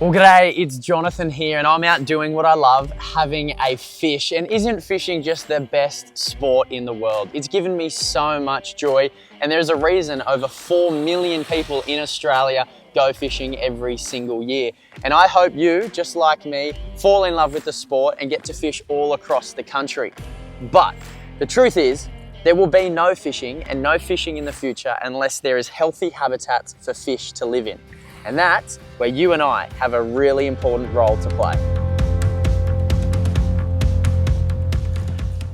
Well, g'day, it's Jonathan here and I'm out doing what I love, having a fish. And isn't fishing just the best sport in the world? It's given me so much joy, and there's a reason over 4 million people in Australia go fishing every single year. And I hope you, just like me, fall in love with the sport and get to fish all across the country. But the truth is, there will be no fishing and no fishing in the future unless there is healthy habitats for fish to live in. And that's where you and I have a really important role to play.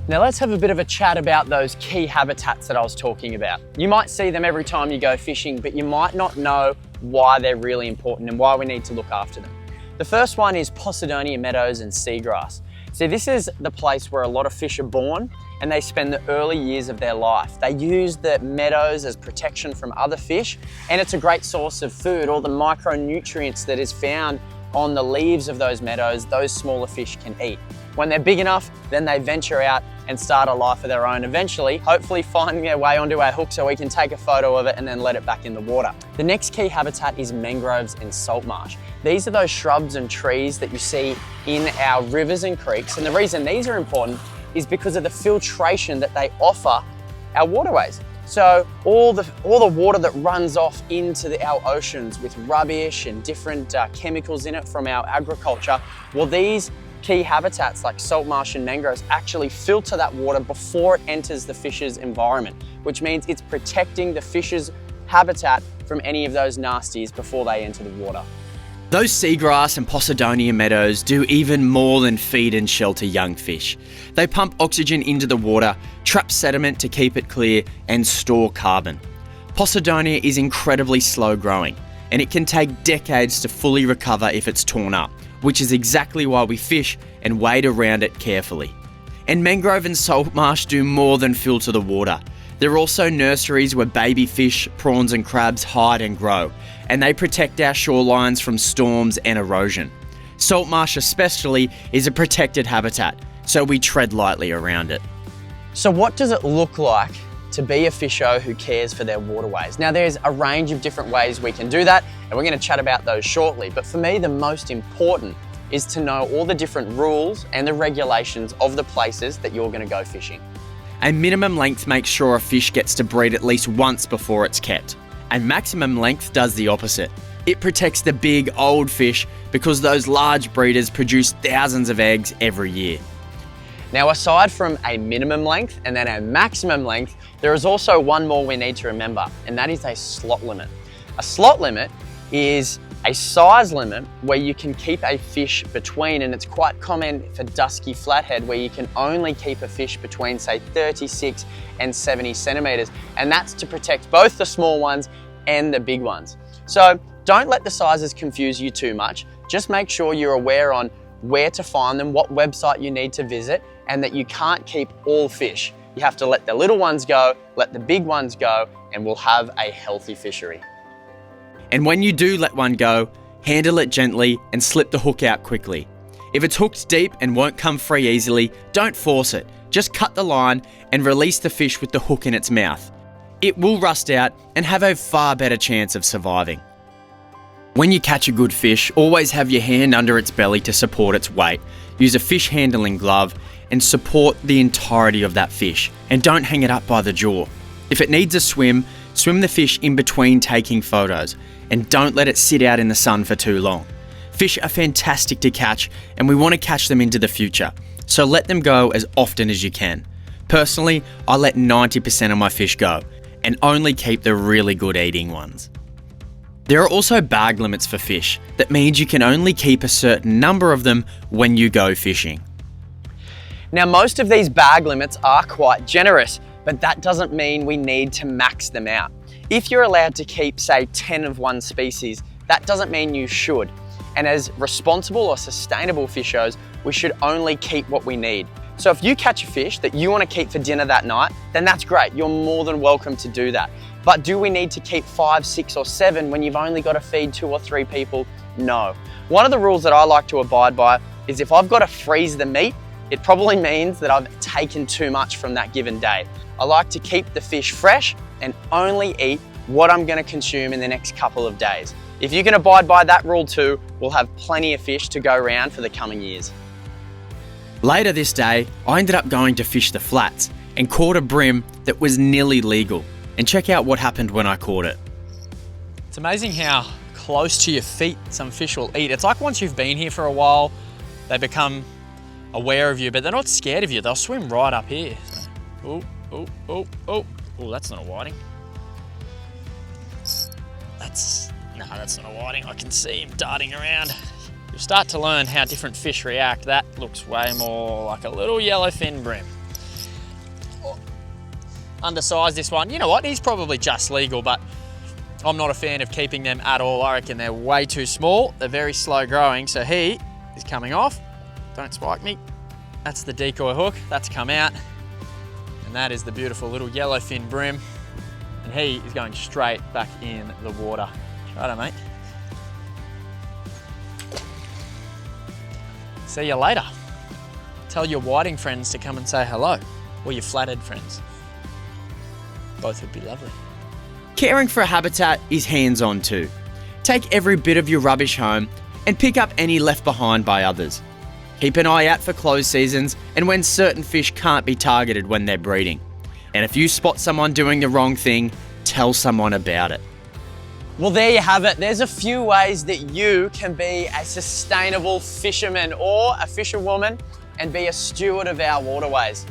Now let's have a bit of a chat about those key habitats that I was talking about. You might see them every time you go fishing, but you might not know why they're really important and why we need to look after them. The first one is Posidonia meadows and seagrass. See, this is the place where a lot of fish are born and they spend the early years of their life. They use the meadows as protection from other fish, and it's a great source of food. All the micronutrients that is found on the leaves of those meadows, those smaller fish can eat. When they're big enough, then they venture out and start a life of their own, eventually, hopefully finding their way onto our hook so we can take a photo of it and then let it back in the water. The next key habitat is mangroves and salt marsh. These are those shrubs and trees that you see in our rivers and creeks, and the reason these are important is because of the filtration that they offer our waterways. So all the water that runs off into our oceans with rubbish and different chemicals in it from our agriculture, well, these key habitats like salt marsh and mangroves actually filter that water before it enters the fish's environment, which means it's protecting the fish's habitat from any of those nasties before they enter the water. Those seagrass and Posidonia meadows do even more than feed and shelter young fish. They pump oxygen into the water, trap sediment to keep it clear, and store carbon. Posidonia is incredibly slow growing, and it can take decades to fully recover if it's torn up, which is exactly why we fish and wade around it carefully. And mangrove and salt marsh do more than filter the water. They're also nurseries where baby fish, prawns and crabs hide and grow, and they protect our shorelines from storms and erosion. Salt marsh especially is a protected habitat, so we tread lightly around it. So what does it look like to be a fisher who cares for their waterways? Now there's a range of different ways we can do that, and we're going to chat about those shortly, but for me the most important is to know all the different rules and the regulations of the places that you're going to go fishing. A minimum length makes sure a fish gets to breed at least once before it's kept. And maximum length does the opposite. It protects the big, old fish because those large breeders produce thousands of eggs every year. Now, aside from a minimum length and then a maximum length, there is also one more we need to remember, and that is a slot limit. A slot limit is a size limit where you can keep a fish between, and it's quite common for dusky flathead where you can only keep a fish between say 36 and 70 centimeters, and that's to protect both the small ones and the big ones. So don't let the sizes confuse you too much. Just make sure you're aware on where to find them, what website you need to visit, and that you can't keep all fish. You have to let the little ones go, let the big ones go, and we'll have a healthy fishery. And when you do let one go, handle it gently and slip the hook out quickly. If it's hooked deep and won't come free easily, don't force it. Just cut the line and release the fish with the hook in its mouth. It will rust out and have a far better chance of surviving. When you catch a good fish, always have your hand under its belly to support its weight. Use a fish handling glove and support the entirety of that fish, and don't hang it up by the jaw. If it needs a swim, swim the fish in between taking photos, and don't let it sit out in the sun for too long. Fish are fantastic to catch, and we want to catch them into the future, so let them go as often as you can. Personally, I let 90% of my fish go, and only keep the really good eating ones. There are also bag limits for fish. That means you can only keep a certain number of them when you go fishing. Now most of these bag limits are quite generous, but that doesn't mean we need to max them out. If you're allowed to keep, say, 10 of one species, that doesn't mean you should. And as responsible or sustainable fishers, we should only keep what we need. So if you catch a fish that you want to keep for dinner that night, then that's great. You're more than welcome to do that. But do we need to keep 5, 6 or 7 when you've only got to feed 2 or 3 people? No. One of the rules that I like to abide by is if I've got to freeze the meat, it probably means that I've taken too much from that given day. I like to keep the fish fresh and only eat what I'm going to consume in the next couple of days. If you can abide by that rule too, we'll have plenty of fish to go around for the coming years. Later this day, I ended up going to fish the flats and caught a bream that was nearly legal. And check out what happened when I caught it. It's amazing how close to your feet some fish will eat. It's like once you've been here for a while, they become aware of you, but they're not scared of you. They'll swim right up here. Oh, oh, oh, oh. Oh, that's not a whiting. That's not a whiting. I can see him darting around. You'll start to learn how different fish react. That looks way more like a little yellowfin bream. Oh, undersized, this one. You know what? He's probably just legal, but I'm not a fan of keeping them at all. I reckon they're way too small. They're very slow growing, so he is coming off. Don't spike me. That's the decoy hook. That's come out. And that is the beautiful little yellowfin bream. And he is going straight back in the water. Righto, mate. See you later. Tell your whiting friends to come and say hello, or your flathead friends. Both would be lovely. Caring for a habitat is hands-on too. Take every bit of your rubbish home and pick up any left behind by others. Keep an eye out for closed seasons and when certain fish can't be targeted when they're breeding. And if you spot someone doing the wrong thing, tell someone about it. Well, there you have it. There's a few ways that you can be a sustainable fisherman or a fisherwoman and be a steward of our waterways.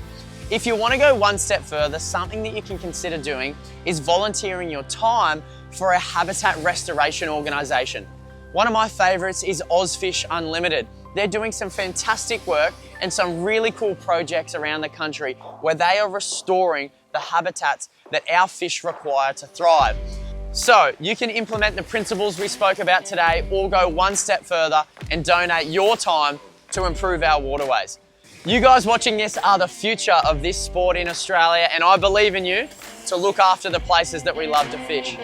If you want to go one step further, something that you can consider doing is volunteering your time for a habitat restoration organisation. One of my favourites is Ozfish Unlimited. They're doing some fantastic work and some really cool projects around the country where they are restoring the habitats that our fish require to thrive. So you can implement the principles we spoke about today or go one step further and donate your time to improve our waterways. You guys watching this are the future of this sport in Australia, and I believe in you to look after the places that we love to fish.